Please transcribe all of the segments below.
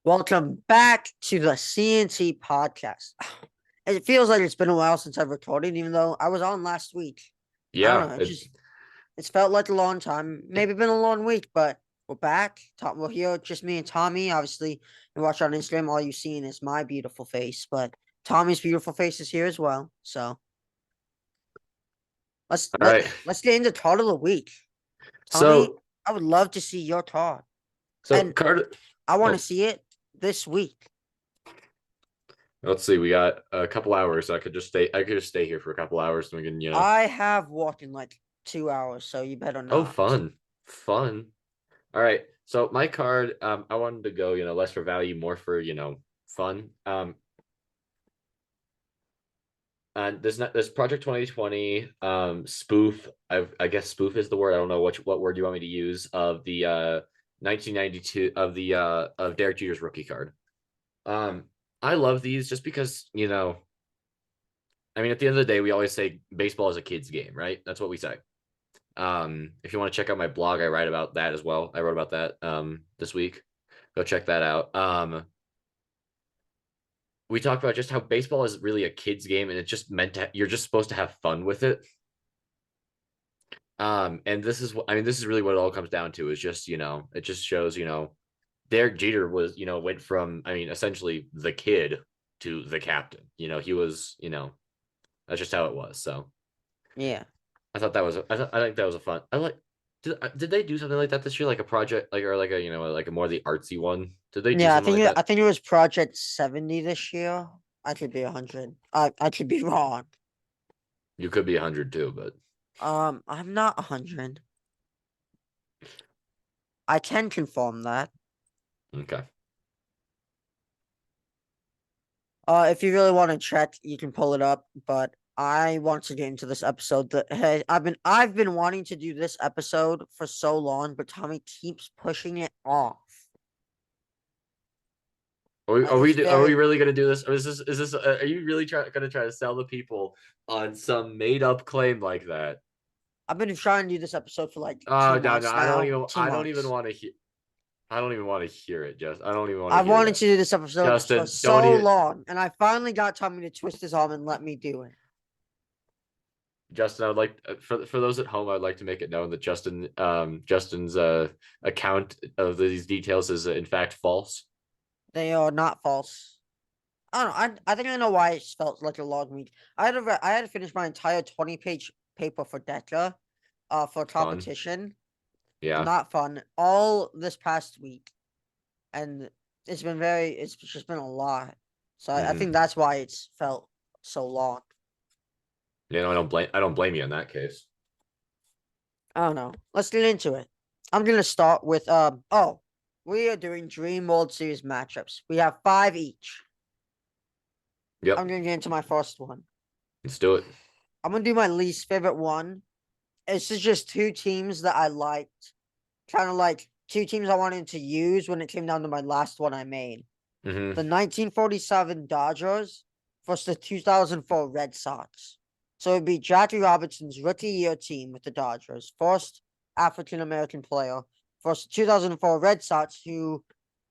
Welcome back to the CNT podcast. It feels like it's been a while since I've recorded, even though I was on last week. I don't Yeah, know. it, It's felt like a long time. it Maybe been a long week, but we're back. We're here, just me and Tommy. Obviously, you watch on Instagram, all you seeing is my beautiful face, but Tommy's beautiful face is here as well. So let's all let right. let's get into card of the week. Tommy, So I would love to see your card, so and card. I want to Oh, see it this week. let's see. We got a couple hours. I could just stay. I could just stay here for a couple hours, and we can. I have walked in like 2 hours, so you better Oh, not. fun. All right. So my card. I wanted to go. Less for value, more for fun. And this Project 2020 spoof. I guess spoof is the word. I don't know what word you want me to use of the 1992 of the of Derek Jeter's rookie card. Um, I love these just because, I mean, at the end of the day, we always say baseball is a kid's game, right? That's what we say. If you want to check out my blog, I write about that as well. I wrote about that this week. Go check that out. We talked about just how baseball is really a kid's game and it's just meant to, you're just supposed to have fun with it. And this is what I mean, this is really what it all comes down to is just, it just shows, Derek Jeter was, went from, I mean, essentially the kid to the captain. He was, that's just how it was. So Yeah. I thought that was, I think that was a fun. I like, did they do something like that this year, like a project, like or like a, like a more of the artsy one? Did they do Yeah, something like I that? think it was Project 70 this year. I could be 100. I could be wrong. You could be 100 too, but I'm not 100. I can confirm that. okay. If you really want to check, you can pull it up, but I want to get into this episode. That hey, I've been wanting to do this episode for so long, but Tommy keeps pushing it off. It's Are we very really gonna do this? Or is this are you really gonna try to sell the people on some made up claim like that? I've been trying to do this episode for like two Oh no, months now. Two I don't even months. want to hear I don't even want to hear it, just I don't even want to I hear wanted that. to do this episode for Justin, don't so even long, and I finally got Tommy to twist his arm and let me do it. Justin, I would like for those at home, I'd like to make it known that Justin's account of these details is in fact false. They are not false. I don't know. I think I know why it felt like a long week. I had to finish my entire 20-page paper for DECA, for Fun. competition. Yeah. Not fun. All this past week, and it's just been a lot. So I Hmm. think that's why it's felt so long. I don't blame you in that case. I don't know. Let's get into it. I'm gonna start with we are doing Dream World Series matchups. We have five each. I'm Yep. gonna get into my first one. Let's do it. I'm gonna do my least favorite one. This is just two teams that I liked. Kind of like two teams I wanted to use when it came down to my last one I made. Hmm. The 1947 Dodgers versus the 2004 Red Sox. So it'd be Jackie Robinson's rookie year team with the Dodgers, first African American player, versus 2004 Red Sox, who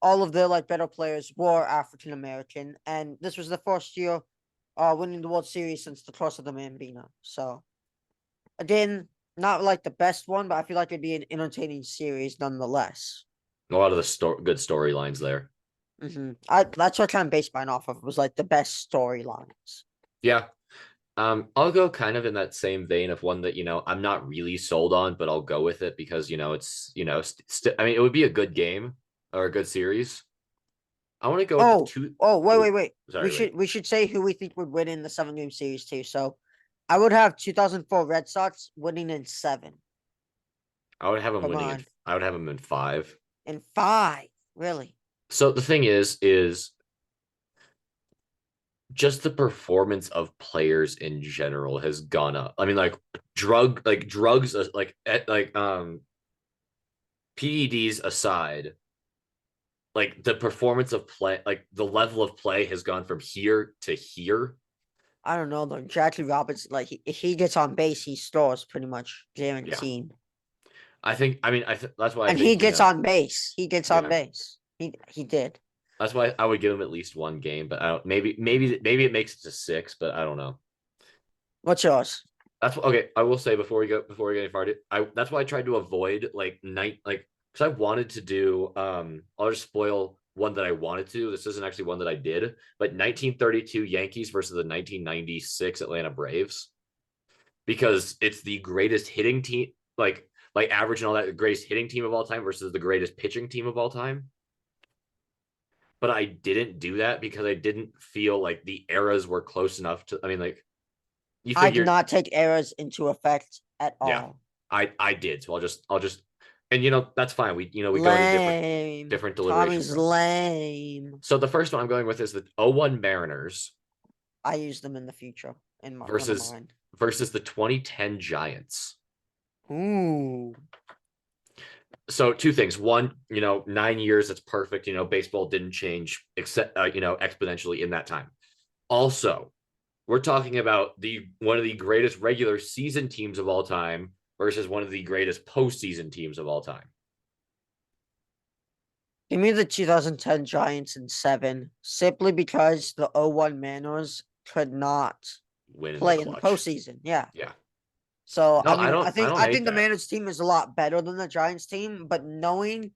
all of their like better players were African American, and this was the first year winning the World Series since the cross of the Mambino. So again, not like the best one, but I feel like it'd be an entertaining series nonetheless. A lot of the good storylines there. I That's what I kind of based mine off of was like the best storylines. Yeah. I'll go kind of in that same vein of one that, I'm not really sold on, but I'll go with it because, it's, I mean, it would be a good game or a good series. I want to go with the Oh, two. wait. Sorry, wait. We should say who we think would win in the 7 game series too. So I would have 2004 Red Sox winning in seven. I would have him Come winning on, I would have him in five. in five. Really? So the thing is just the performance of players in general has gone up. I mean, like drugs, PEDs aside, like the performance of play, like the level of play has gone from here to here. I don't know though. Jackie Roberts, like if he gets on base, he scores pretty much Yeah, guaranteed. I think. I mean, that's why I And he think gets on base. He gets on yeah. base. He did. That's why I would give him at least one game, but I don't. Maybe it makes it to 6, but I don't know. What's yours? Okay. I will say before we get any farther, that's why I tried to avoid like night like because I wanted to do. I'll just spoil one that I wanted to. This isn't actually one that I did, but 1932 Yankees versus the 1996 Atlanta Braves because it's the greatest hitting team, like average and all that, the greatest hitting team of all time versus the greatest pitching team of all time. But I didn't do that because I didn't feel like the eras were close enough to. I mean, like you I did figured, not take errors into effect at yeah, all. I did. So I'll just, and that's fine. We go into Lame. different deliberation Tommy's points. lame. So the first one I'm going with is the 01 Mariners I use them in the future in one of versus mine. versus the 2010 Giants. Ooh. So two things. One, 9 years, that's perfect. Baseball didn't change except exponentially in that time. Also, we're talking about the one of the greatest regular season teams of all time versus one of the greatest postseason teams of all time. Give me the 2010 Giants in 7, simply because the 01 Mariners could not Win in the play in the clutch. postseason. Yeah. Yeah. So No, I don't. I don't I hate think the that. Mariners team is a lot better than the Giants team, but knowing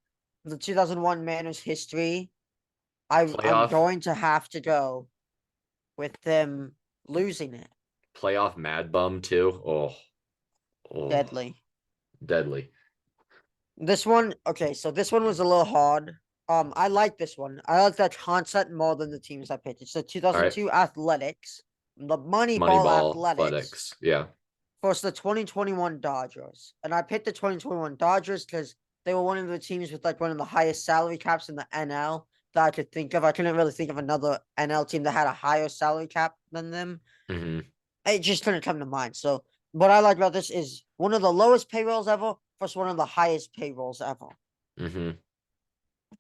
the 2001 Mariners history, I'm Playoff going to have to go with them losing it. playoff mad bum too. Oh, Deadly. deadly. This one, okay, so this one was a little hard. I like this one. I like that concept more than the teams I picked. It's the All right. 2002 Athletics, the Moneyball Moneyball Athletics athletics. Yeah. versus the 2021 Dodgers. And I picked the 2021 Dodgers because they were one of the teams with like one of the highest salary caps in the NL that I could think of. I couldn't really think of another NL team that had a higher salary cap than them. Hmm. It just couldn't come to mind. So what I like about this is one of the lowest payrolls ever versus one of the highest payrolls ever. Hmm.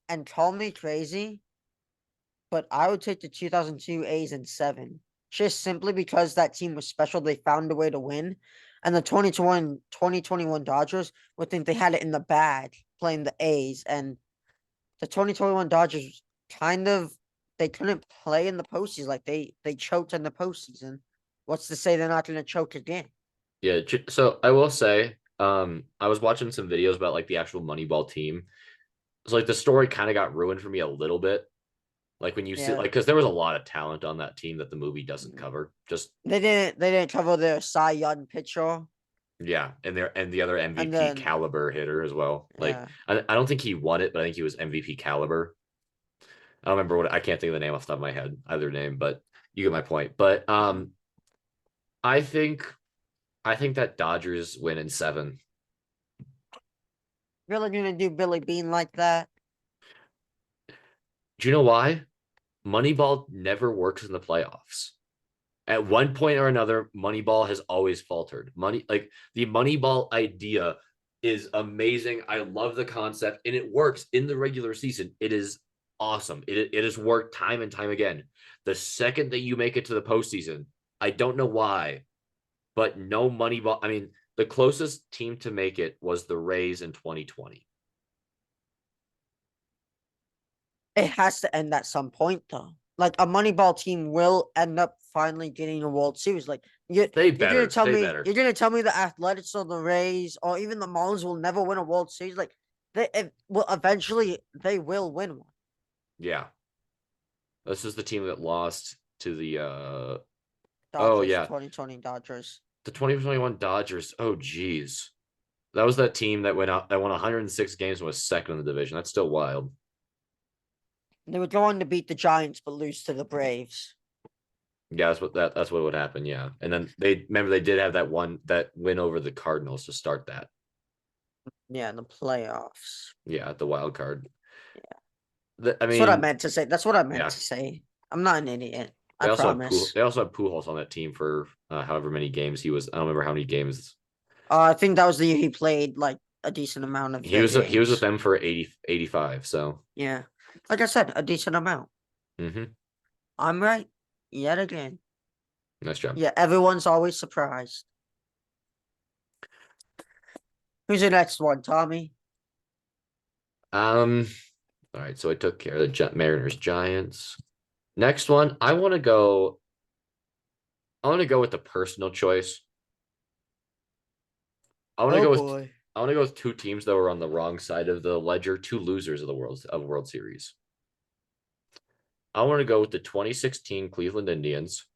And call me crazy, but I would take the 2002 A's in 7, just simply because that team was special. They found a way to win. And the 2021 Dodgers would think they had it in the bag playing the A's. And the 2021 Dodgers kind of, they couldn't play in the postseason. Like they choked in the postseason. What's to say they're not going to choke again? Yeah. So I will say, I was watching some videos about like the actual Moneyball team. So like the story kind of got ruined for me a little bit. Like when you see Yeah. like because there was a lot of talent on that team that the movie doesn't Mhm. cover. Just They didn't cover their Cy Young pitcher. yeah, and the other And MVP then caliber hitter as well. Like yeah. I don't think he won it, but I think he was MVP caliber. I don't remember I can't think of the name off the top of my head, either name, but you get my point. But I think I think that Dodgers win in 7. Really gonna do Billy Bean like that? Do you know why? Moneyball never works in the playoffs. At one point or another, Moneyball has always faltered. The Moneyball idea is amazing. I love the concept, and it works in the regular season. It is awesome. It has worked time and time again. The second that you make it to the postseason, I don't know why, but no Moneyball. I mean, the closest team to make it was the Rays in 2020. It has to end at some point, though. Like a Moneyball team will end up finally getting a World Series. Like They you're gonna better. tell They me better. you're gonna tell me the Athletics or the Rays or even the Marlins will never win a World Series. Like well, eventually they will win one. Yeah. This is the team that lost to the oh Dodgers, yeah, 2020 Dodgers. the 2021 Dodgers. Oh geez. That was that team that went out that won 106 games and was second in the division. That's still wild. They were going to beat the Giants but lose to the Braves. Yeah, that's what would happen. Yeah, and then they did have that win over the Cardinals to start that. Yeah, in the playoffs. Yeah, the wild card. Yeah. I That's what I mean, meant to say. That's what I meant yeah. to say. I'm not an idiot. I They also have promise. They also have Pujols on that team for however many games he was. I don't remember how many games I think that was the year he played like a decent amount of their he was with games. them for 85. So, Yeah. Like I said, a decent amount. hmm, I'm right. Yet again. nice job. Yeah, everyone's always surprised. Who's the next one, Tommy? Um, All right, so I took care of the Mariners Giants. Next one, I want to go. I want to go with the personal choice. I want to Oh go with. boy. I want to go with two teams that were on the wrong side of the ledger, two losers of the World Series. I want to go with the 2016 Cleveland Indians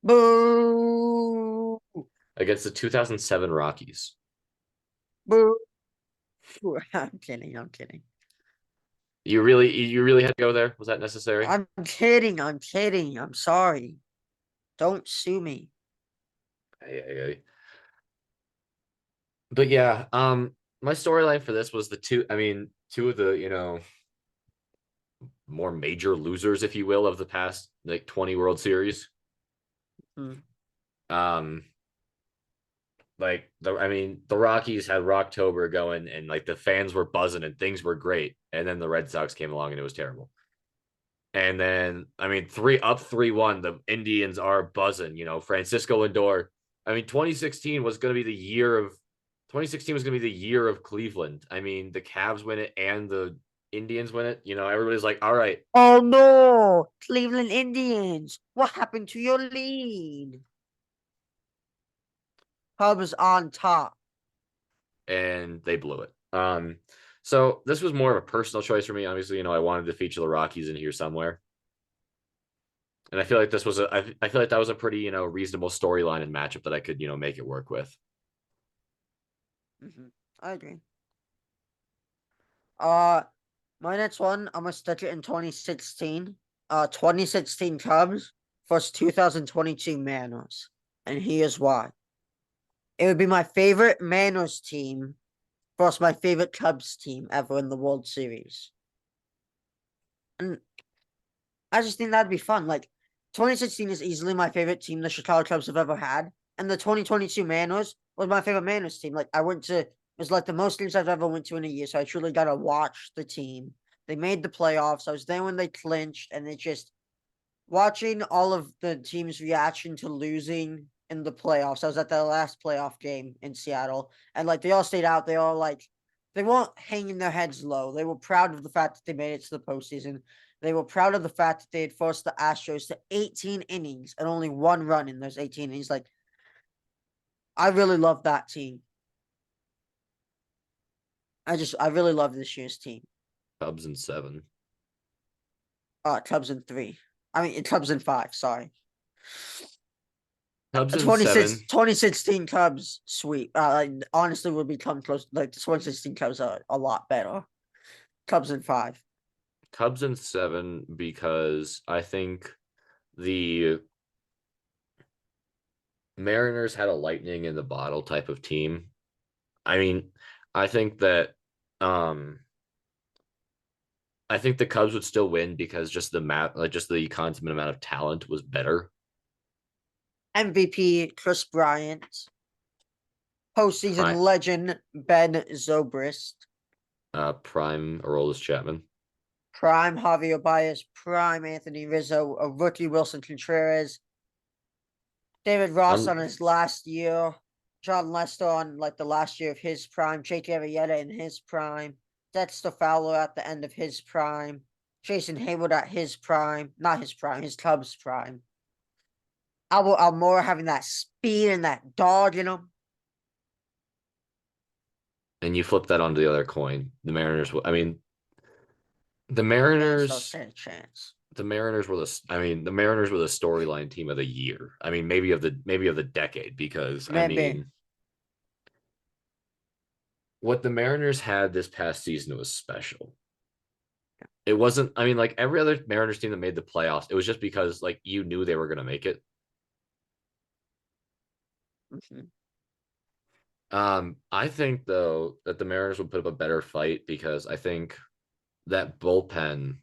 Boo! against the 2007 Rockies. Boo! I'm kidding. I'm kidding. You really had to go there? Was that necessary? I'm kidding. I'm kidding. I'm sorry. Don't sue me. But yeah, my storyline for this was two of the, more major losers, if you will, of the past like 20 World Series. Hmm. Um, the Rockies had Rocktober going and like the fans were buzzing and things were great. And then the Red Sox came along and it was terrible. And then, 3-1, the Indians are buzzing, Francisco Lindor. 2016 was going to be the year of 2016 was going to be the year of Cleveland. The Cavs win it and the Indians win it. Everybody's like, all right. Oh no! Cleveland Indians. What happened to your lead? Cubs on top. And they blew it. So this was more of a personal choice for me. Obviously, I wanted to feature the Rockies in here somewhere. And I feel like I feel like that was a pretty, reasonable storyline and matchup that I could, make it work with. I agree. Uh, my next one, I'm gonna stick it in 2016. 2016 Cubs versus 2022 Mariners, and here's why. It would be my favorite Mariners team versus my favorite Cubs team ever in the World Series, and I just think that'd be fun. Like 2016 is easily my favorite team the Chicago Cubs have ever had, and the 2022 Mariners was my favorite Mariners team. Like I went to, it was like the most games I've ever went to in a year, so I truly got to watch the team. They made the playoffs. I was there when they clinched, and it just watching all of the team's reaction to losing in the playoffs. I was at the last playoff game in Seattle, and like they all stayed out. They all like they weren't hanging their heads low. They were proud of the fact that they made it to the postseason. They were proud of the fact that they had forced the Astros to 18 innings and only one run in those 18 innings. Like I really love that team. I really love this year's team. Cubs in 7. Cubs in 3. I mean, Cubs in 5. Sorry. Cubs in 26, 7. 2016 Cubs sweep. Honestly, would become close. Like the 2016 Cubs are a lot better. Cubs in 5. Cubs in 7 because I think the Mariners had a lightning in the bottle type of team. I mean, I think that I think the Cubs would still win because just the consummate amount of talent was better. MVP Chris Bryant. Postseason Prime, legend Ben Zobrist. prime Aroldis Chapman. Prime Javier Baez. Prime Anthony Rizzo. A rookie Wilson Contreras. David Ross Un- on his last year. John Lester on like the last year of his prime. Jake Arrieta in his prime. Dexter Fowler at the end of his prime. Jason Hayward at his prime. Not his prime, his Cubs prime. Almora having that speed and that dog in him. and you flip that onto the other coin. The Mariners. The Mariners don't Mariners. stand a chance. The Mariners were the Mariners were the storyline team of the year. Maybe of the decade because Maybe. what the Mariners had this past season was special. It wasn't. Like every other Mariners team that made the playoffs, it was just because like you knew they were going to make it. Mhm. I think though that the Mariners would put up a better fight because I think that bullpen.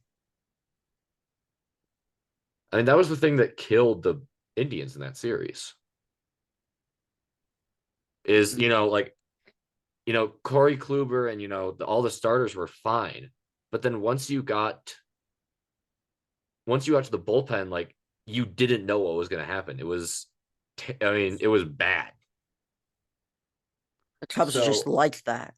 That was the thing that killed the Indians in that series. Is Corey Kluber and all the starters were fine, but then once you got to the bullpen, like you didn't know what was going to happen. It was bad. The Cubs are just So like that.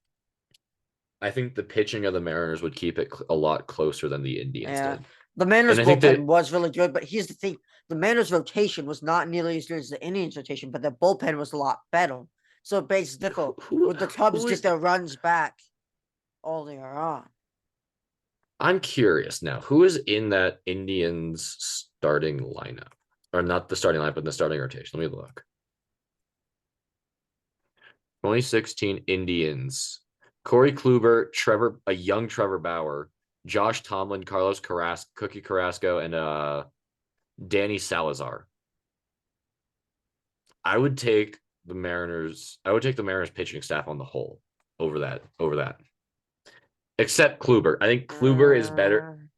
I think the pitching of the Mariners would keep it a lot closer than the Indians Yeah. did. The Mariners And I think bullpen that was really good, but here's the thing. The Mariners rotation was not nearly as good as the Indians rotation, but their bullpen was a lot better. So it makes it difficult. who With the Cubs, who just is their runs back earlier on. I'm curious now, who is in that Indians starting lineup? Or not the starting lineup, but the starting rotation. Let me look. 2016 Indians. Corey Kluber, a young Trevor Bauer, Josh Tomlin, Carlos Carrasco, Cookie Carrasco, and Danny Salazar. I would take the Mariners. I would take the Mariners pitching staff on the whole over that. Except Kluber. I think Kluber is better.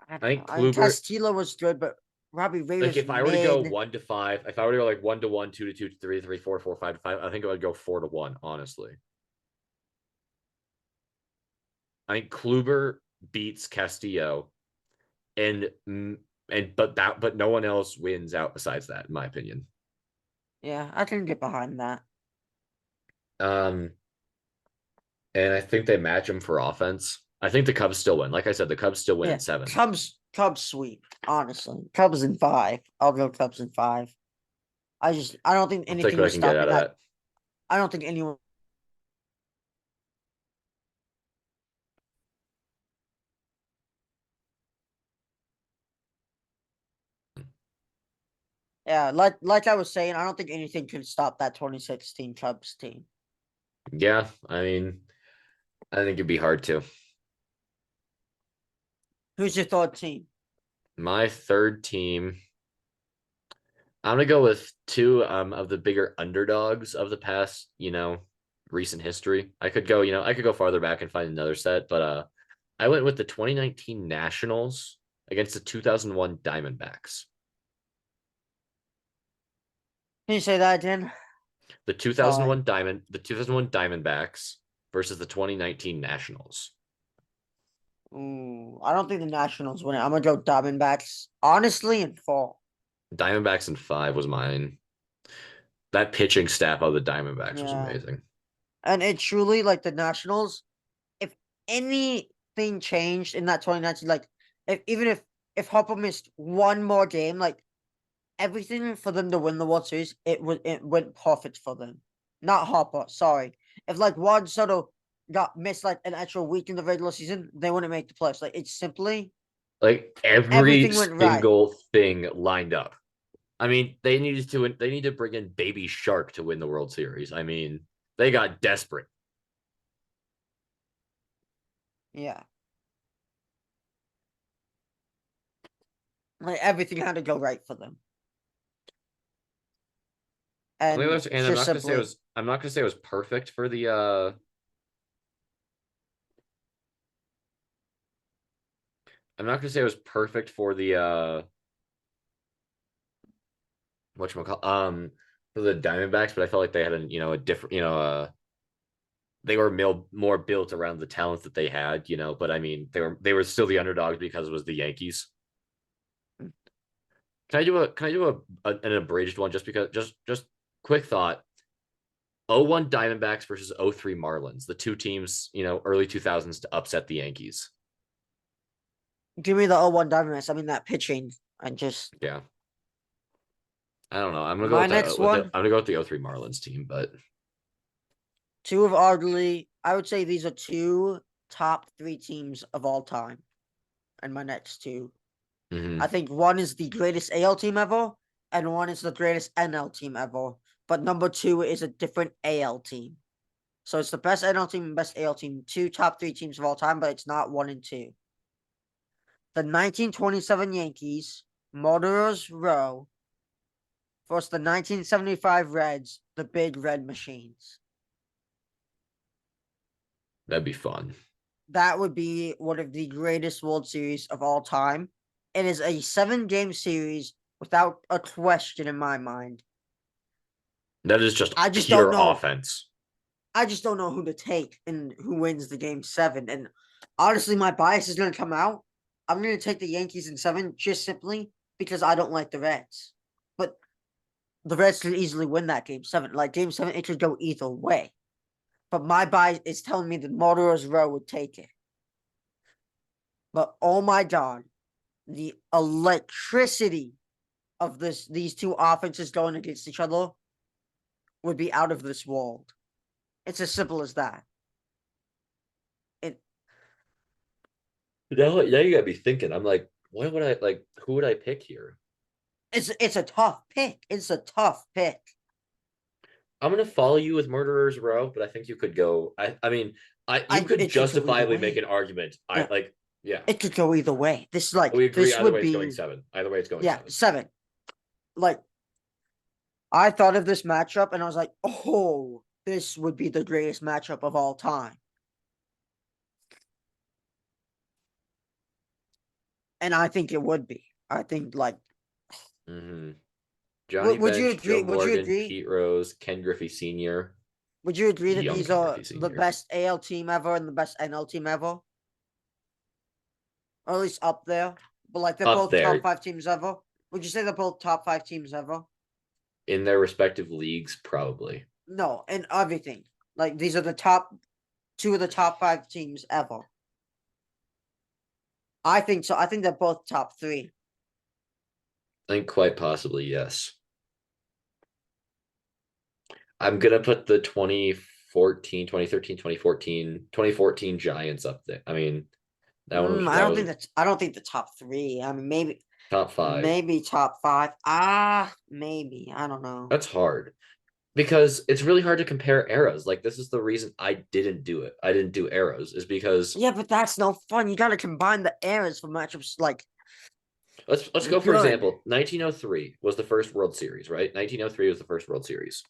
I I don't know. think I mean, Kluber, Castillo was good, but Robbie Ray like was if I were to go mid. 1 to 5, if I were to go like 1 to 1, 2 to 2, 3 to 3, 4 to 4, 5 to 5, I think I would go 4 to 1, honestly. I think Kluber beats Castillo and but no one else wins out besides that, in my opinion. Yeah, I can get behind that. Um, and I think they match them for offense. I think the Cubs still win. Like I said, the Cubs still win Yeah, in 7. Cubs sweep. Honestly, Cubs in 5. I'll go Cubs in 5. I don't think I'll take anything what I was can get stopping out of that. that. I don't think anyone. Yeah, like I was saying, I don't think anything can stop that 2016 Cubs team. Yeah, I mean, I think it'd be hard to. Who's your third team? My third team, I'm gonna go with two of the bigger underdogs of the past, recent history. I could go farther back and find another set, but I went with the 2019 Nationals against the 2001 Diamondbacks. Can you say that again? Sorry. The 2001 Diamondbacks versus the 2019 Nationals. Ooh, I don't think the Nationals win it. I'm gonna go Diamondbacks. Honestly, in 4. Diamondbacks in 5 was mine. That pitching staff of the Diamondbacks was Yeah, amazing. and it truly like the Nationals. If anything changed in that 2019, like even if Hopper missed one more game, like everything for them to win the World Series, it went perfect for them. Not Hopper, sorry. If like Juan Soto got missed like an extra week in the regular season, they wouldn't make the playoffs. Like it's simply Like every everything went right. single thing lined up. I mean, they need to bring in Baby Shark to win the World Series. I mean, they got desperate. Yeah. Like everything had to go right for them. And And just simply I'm not gonna say it was perfect for the I'm not gonna say it was perfect for the whatchamacallit, for the Diamondbacks, but I felt like they had a different, they were more built around the talent that they had, but I mean, they were still the underdogs because it was the Yankees. Can I do an abridged one just because just quick thought. 01 Diamondbacks versus 03 Marlins, the two teams, early 2000s to upset the Yankees. give me the 0-1 Diamondbacks. I mean that pitching. I just Yeah. I don't know. I'm gonna go my next one, I'm gonna go with the 03 Marlins team, but two of arguably I would say these are two top 3 teams of all time. And my next two. I mhm. think one is the greatest AL team ever, and one is the greatest NL team ever. But number 2 is a different AL team. So it's the best NL team and best AL team, two top 3 teams of all time, but it's not 1 and 2. The 1927 Yankees, Murderers Row, versus the 1975 Reds, the Big Red Machines. That'd be fun. That would be one of the greatest World Series of all time. It is a 7-game series without a question in my mind. That is just I just don't pure know. offense. I just don't know who to take and who wins the game 7. And honestly, my bias is going to come out. I'm going to take the Yankees in 7 just simply because I don't like the Reds. But the Reds could easily win that game 7. Like game 7, it could go either way. but my bias is telling me that Motoro's Row would take it. But oh my god, the electricity of these two offenses going against each other would be out of this world. It's as simple as that. It Now you gotta be thinking. I'm like, what would I like? Who would I pick here? it's a tough pick. It's a tough pick. I'm gonna follow you with Murderers Row, but I think you could go. I mean, you could It could go either justifiably make way. an argument. Yeah, Yeah, it could go either way. we agree. This Either would way, it's going be 7. Either way, it's going yeah 7. 7. Like I thought of this matchup and I was like, oh, this would be the greatest matchup of all time. And I think it would be. I think like Mm-hmm. Johnny would you Bench, Joe agree? Would you Morgan, agree? Pete Rose, Ken Griffey Sr., Would you agree that young these Ken are Griffey the Sr. best AL team ever and the best NL team ever? Or at least up there. But like they're Up both top there 5 teams ever. Would you say they're both top 5 teams ever? in their respective leagues, probably. No, in everything. Like these are the top 2 of the top 5 teams ever. I think so. I think they're both top 3. I think quite possibly yes. I'm gonna put the 2014, 2013, 2014, 2014 Giants up there. I mean, that was I don't think the top 3. I mean, top 5. maybe top 5. Ah, maybe. I don't know. That's hard because it's really hard to compare eras. Like this is the reason I didn't do it. I didn't do eras is because Yeah, but that's no fun. You got to combine the eras for matchups like let's go for good. example. 1903 was the first World Series, right? 1903 was the first World Series.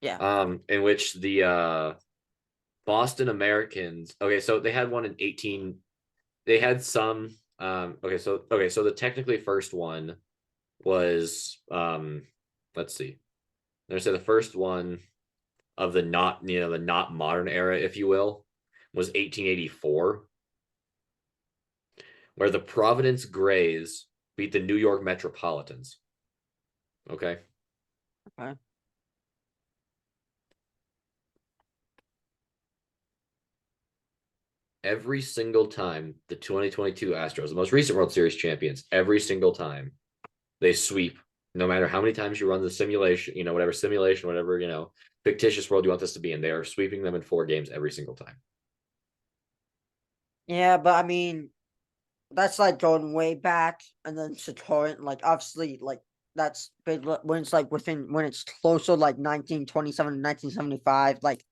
Yeah. In which the Boston Americans. Okay, so they had one in 18. They had some. So the technically first one was let's see. There's the first one of the not modern era, if you will, was 1884, where the Providence Grays beat the New York Metropolitans. Okay. Okay. Every single time the 2022 Astros, the most recent World Series champions, every single time they sweep, no matter how many times you run the simulation, whatever simulation, whatever, fictitious world you want this to be in, they are sweeping them in 4 games every single time. Yeah, but I mean, that's like going way back, and then to current. Like obviously, like that's big when it's like when it's closer, like 1927 to 1975. Like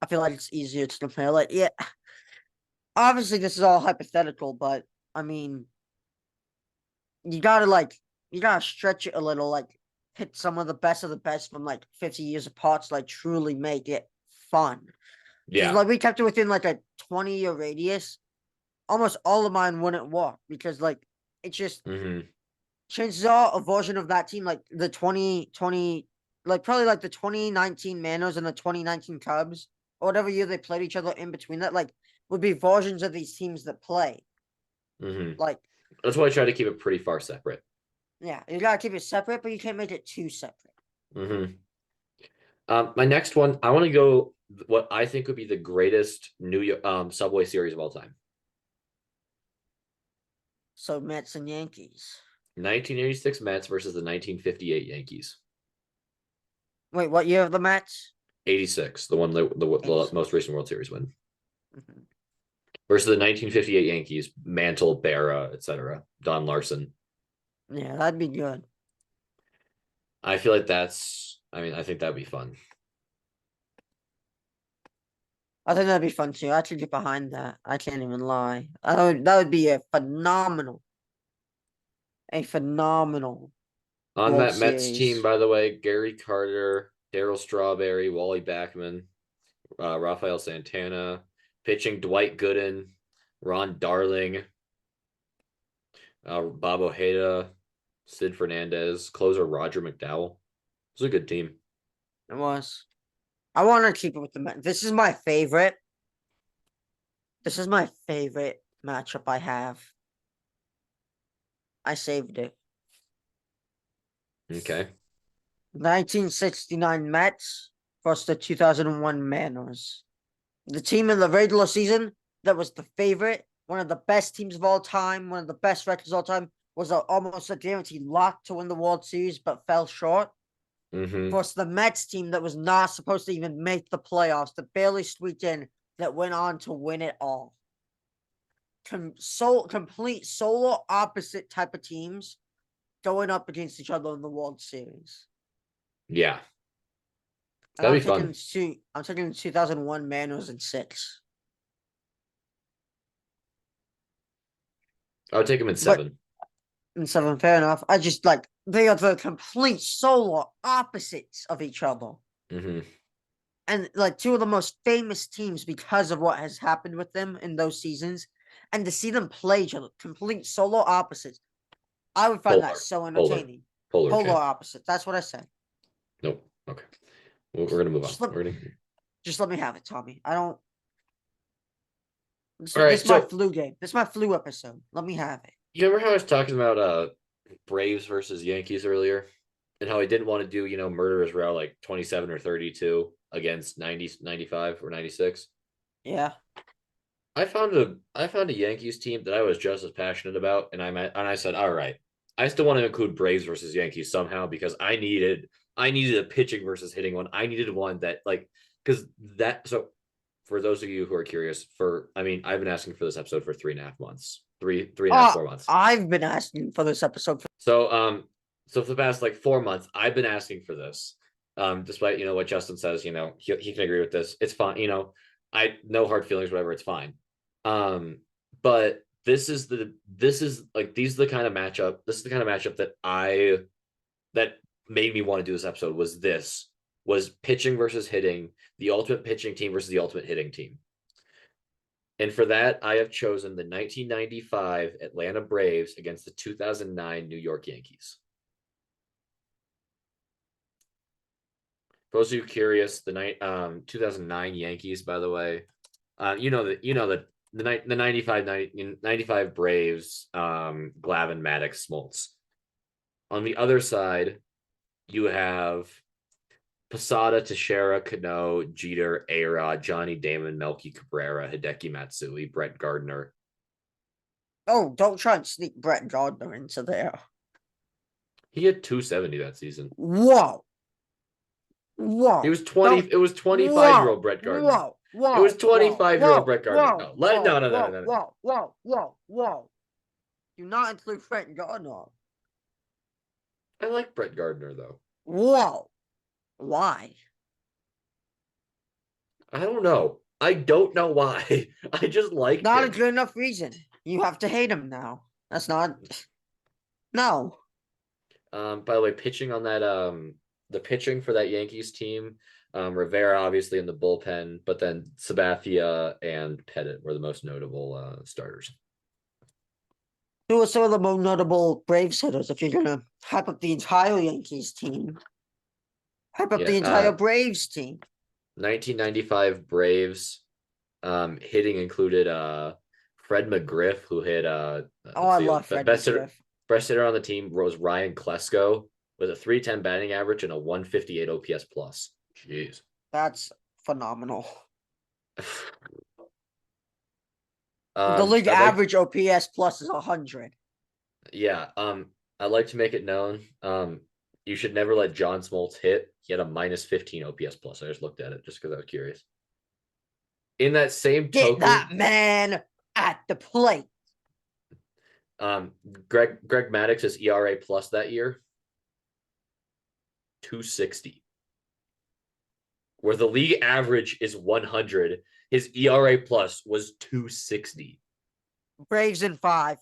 I feel like it's easier to compare. Like yeah, obviously this is all hypothetical, but I mean, you gotta like you gotta stretch it a little, like hit some of the best from like 50 years apart to like truly make it fun. Because Yeah. like we kept it within like a 20-year radius, almost all of mine wouldn't work because like it just Mm-hmm. chances are a version of that team like the 2020, like probably like the 2019 Manos and the 2019 Cubs or whatever year they played each other in between that, like would be versions of these teams that play. Mm-hmm. Like That's why I try to keep it pretty far separate. yeah, you gotta keep it separate, but you can't make it too separate. Mm-hmm. My next one, I want to go what I think would be the greatest New York Subway series of all time. So Mets and Yankees. 1986 Mets versus the 1958 Yankees. Wait, what year of the Mets? 86, the one the 86. most recent World Series win. Mhm. Versus the 1958 Yankees, Mantle, Berra, etc. Don Larson. Yeah, that'd be good. I feel like I think that'd be fun. I think that'd be fun too. I could get behind that. I can't even lie. That would be a phenomenal On World that Mets team, Series. by the way, Gary Carter, Daryl Strawberry, Wally Backman, Rafael Santana, pitching Dwight Gooden, Ron Darling, Bob Ojeda, Sid Fernandez, closer Roger McDowell. It was a good team. It was. I want to keep it with the Mets. This is my favorite. This is my favorite matchup I have. I saved it. Okay. 1969 Mets versus the 2001 Mariners. The team in the regular season that was the favorite, one of the best teams of all time, one of the best records of all time, was almost a guaranteed lock to win the World Series, but fell short. Mm-hmm. Versus the Mets team that was not supposed to even make the playoffs, that barely squeaked in, that went on to win it all. Complete solar opposite type of teams going up against each other in the World Series. Yeah. And That'd be fun. I'm taking 2001 Mariners in 6. I would take him in But 7. in 7, fair enough. I just like they are the complete solar opposites of each other. Mm-hmm. And like two of the most famous teams because of what has happened with them in those seasons. And to see them play each other, complete solar opposites. I would find that so entertaining. Polar Polar Ken. opposites. That's what I said. Nope. Okay. We're gonna move on. Just let me have it, Tommy. I don't. All right, This is my flu game. This is my flu episode. Let me have it. You remember how I was talking about Braves versus Yankees earlier? And how I didn't want to do, Murderers Row like 27 or 32 against 90, 95 or 96. Yeah. I found a Yankees team that I was just as passionate about, and I said, all right, I still want to include Braves versus Yankees somehow because I needed a pitching versus hitting one. I needed one that because that so for those of you who are curious, I've been asking for this episode for 3.5 months, three and a half, 4 months. I've been asking for this episode. So for the past 4 months, I've been asking for this. Despite what Justin says, he can agree with this. It's fine. I no hard feelings, whatever. It's fine. But these are the kind of matchup. This is the kind of matchup that made me want to do this episode. Was pitching versus hitting, the ultimate pitching team versus the ultimate hitting team. And for that, I have chosen the 1995 Atlanta Braves against the 2009 New York Yankees. For those of you curious, the 2009 Yankees, by the way, the 95 Braves, Glavine, Maddox, Smoltz. On the other side, you have Posada, Teixeira, Cano, Jeter, A-Rod, Johnny Damon, Melky Cabrera, Hideki Matsui, Brett Gardner. Oh, don't try and sneak Brett Gardner into there. He had 270 that season. Whoa. It was 25-year-old Brett Gardner. Whoa. It was 25-year-old Brett Gardner. Whoa. Do not include Brett Gardner. I like Brett Gardner though. Whoa. Why? I don't know. I don't know why. I just like not him. A good enough reason. You have to hate him now. That's not. No. By the way, pitching on that the pitching for that Yankees team, Rivera obviously in the bullpen, but then Sabathia and Pettit were the most notable starters. Who are some of the most notable Braves hitters if you're gonna hype up the entire Yankees team? Hype up the entire Braves team. 1995 Braves hitting included Fred McGriff, who hit I love Fred McGriff. Best hitter on the team was Ryan Klesko with a 310 batting average and a 158 OPS plus. Jeez. That's phenomenal. The league average OPS plus is 100. Yeah. I'd like to make it known. You should never let John Smoltz hit. He had a -15 OPS plus. I just looked at it just because I was curious. In that same token, get that man at the plate. Greg Maddox's ERA plus that year, 260. Where the league average is 100, his ERA plus was 260. Braves in 5.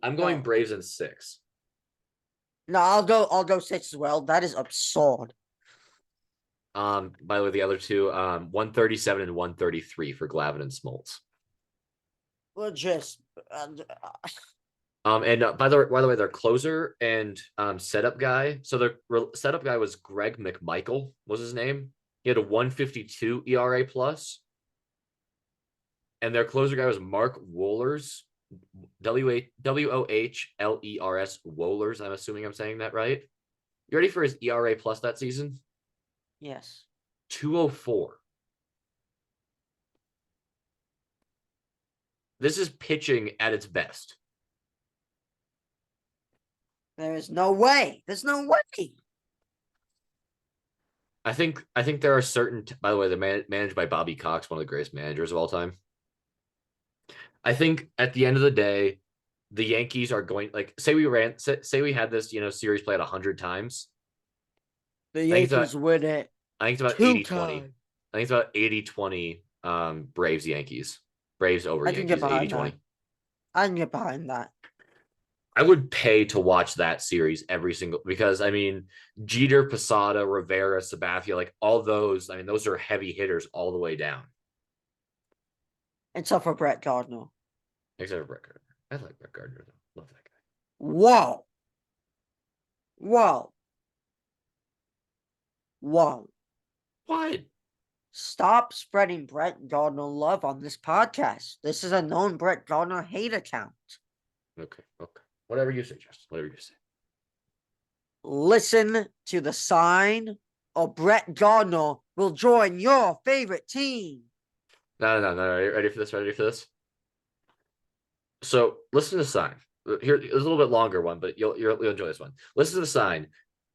I'm going Braves in 6. No, I'll go 6 as well. That is absurd. By the way, the other two, 137 and 133 for Glavine and Smoltz. We're just and by the way, their closer and setup guy. So their setup guy was Greg McMichael, was his name. He had a 152 ERA plus. And their closer guy was Mark Wohlers Wohlers. Wohlers. I'm assuming I'm saying that right. You ready for his ERA plus that season? Yes. 204. This is pitching at its best. There is no way. There's no way. I think there are certain. By the way, they're managed by Bobby Cox, one of the greatest managers of all time. I think at the end of the day, the Yankees are going like say we had this series played 100 times. The I think it's about Yankees win it I think it's about two 80-20. times. I think it's about 80-20 Braves Yankees. Braves over I can get Yankees behind 80-20. that. I can get behind that. I would pay to watch that series every single because I mean Jeter, Posada, Rivera, Sabathia, like all those, I mean those are heavy hitters all the way down. Except for Brett Gardner. Except for Brett Gardner. I like Brett Gardner though. Love that guy. Whoa. Whoa. Whoa. What? Stop spreading Brett Gardner love on this podcast. This is a known Brett Gardner hate account. Okay. Whatever you say, Justin. Whatever you say. Listen to the sign, or Brett Gardner will join your favorite team. No. Ready for this? Ready for this? So listen to the sign. Here, it's a little bit longer one, but you'll enjoy this one. Listen to the sign.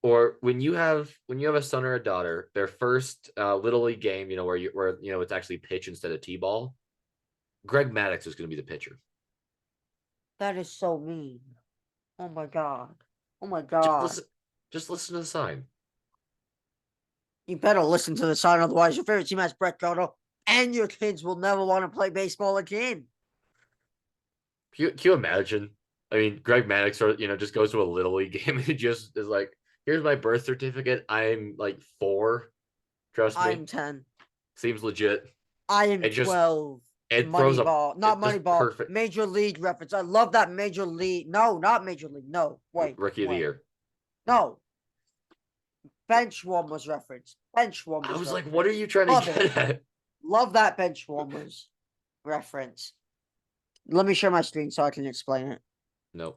Or when you have a son or a daughter, their first little league game, where it's actually pitch instead of t-ball. Greg Maddux is going to be the pitcher. That is so mean. Oh my god. Oh my Just god. listen. Just listen to the sign. You better listen to the sign, otherwise your favorite team has Brett Gardner, and your kids will never want to play baseball again. Can you imagine? I mean, Greg Maddux, just goes to a little league game and just is like, "Here's my birth certificate. I'm like 4. Trust me, I'm 10. seems legit." I am It just 12. it throws up. Moneyball. Not Just Moneyball. perfect Major League reference. I love that Major League. No, not Major League. No. Wait. rookie of the year. No. Bench warmers reference. Bench warmers. I was like, reference. "What are you trying Love to it. get at?" Love that bench warmers reference. Let me share my screen so I can explain it. No,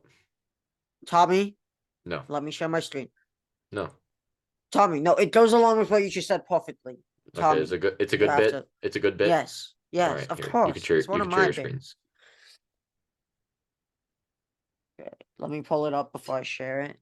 Tommy, no, let me share my screen. no. Tommy, no, it goes along with what you just said perfectly. Tommy, Okay, it's a you good have bit. to. It's a good bit. Yes, All yes, right, of here course. It's one you of can share my your screen. bits. Okay, let me pull it up before I share it.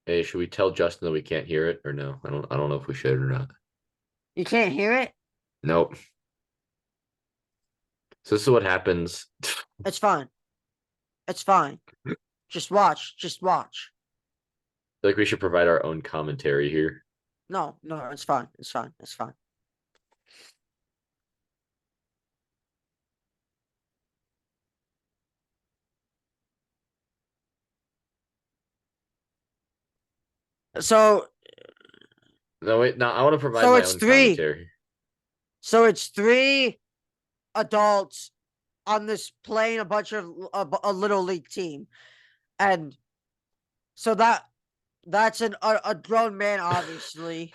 Hey, should we tell Justin that we can't hear it or no? I don't know if we should or not. You can't hear it? Nope. So this is what happens. It's fine. It's fine. Just watch. Just watch. Like we should provide our own commentary here. No, it's fine. It's fine. It's fine. So, No, wait, no, I want to provide so my it's own three. commentary. So it's 3 adults on this playing a bunch of a little league team, and so that's a grown man obviously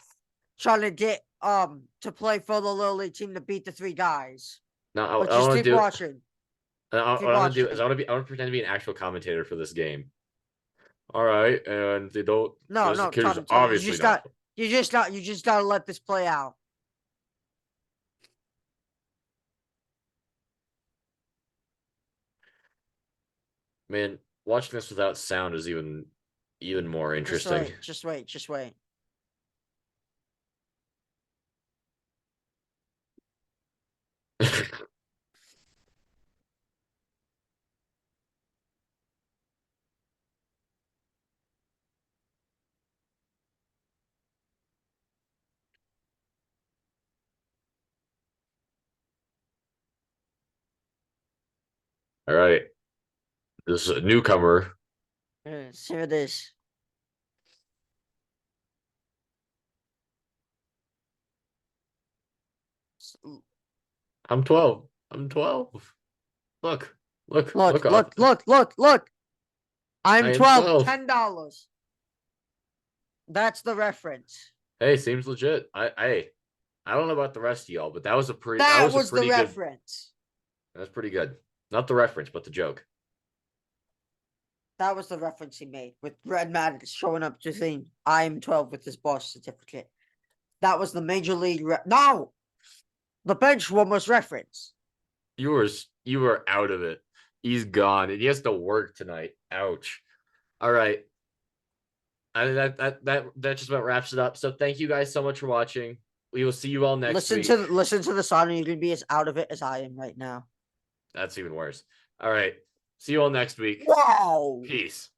trying to get to play for the little league team to beat the 3 guys. No, But I just want to keep do. watching. What Keep I'm gonna do is watching. I want to pretend to be an actual commentator for this game. All right, and they don't. No, This no, kid's Tommy, obviously not. you just gotta let this play out. Man, watching this without sound is even more interesting. Just wait. All right. This is a newcomer. Yes, here it is. S- I'm 12. I'm 12. Look, Look, look off. look. I I'm am 12, 12. $10. That's the reference. Hey, seems legit. I don't know about the rest of y'all, but that was a That was the pretty good. reference. That's pretty good. Not the reference, but the joke. That was the reference he made with Red Maddox showing up to saying, I'm 12 with his boss certificate. That was the major league. No! The bench one was reference. You were out of it. He's gone, and he has to work tonight. Ouch. All right. That just about wraps it up. So thank you guys so much for watching. We will see you all next week. Listen to the song, and you're gonna be as out of it as I am right now. That's even worse. All right. See you all next week. Wow! Peace.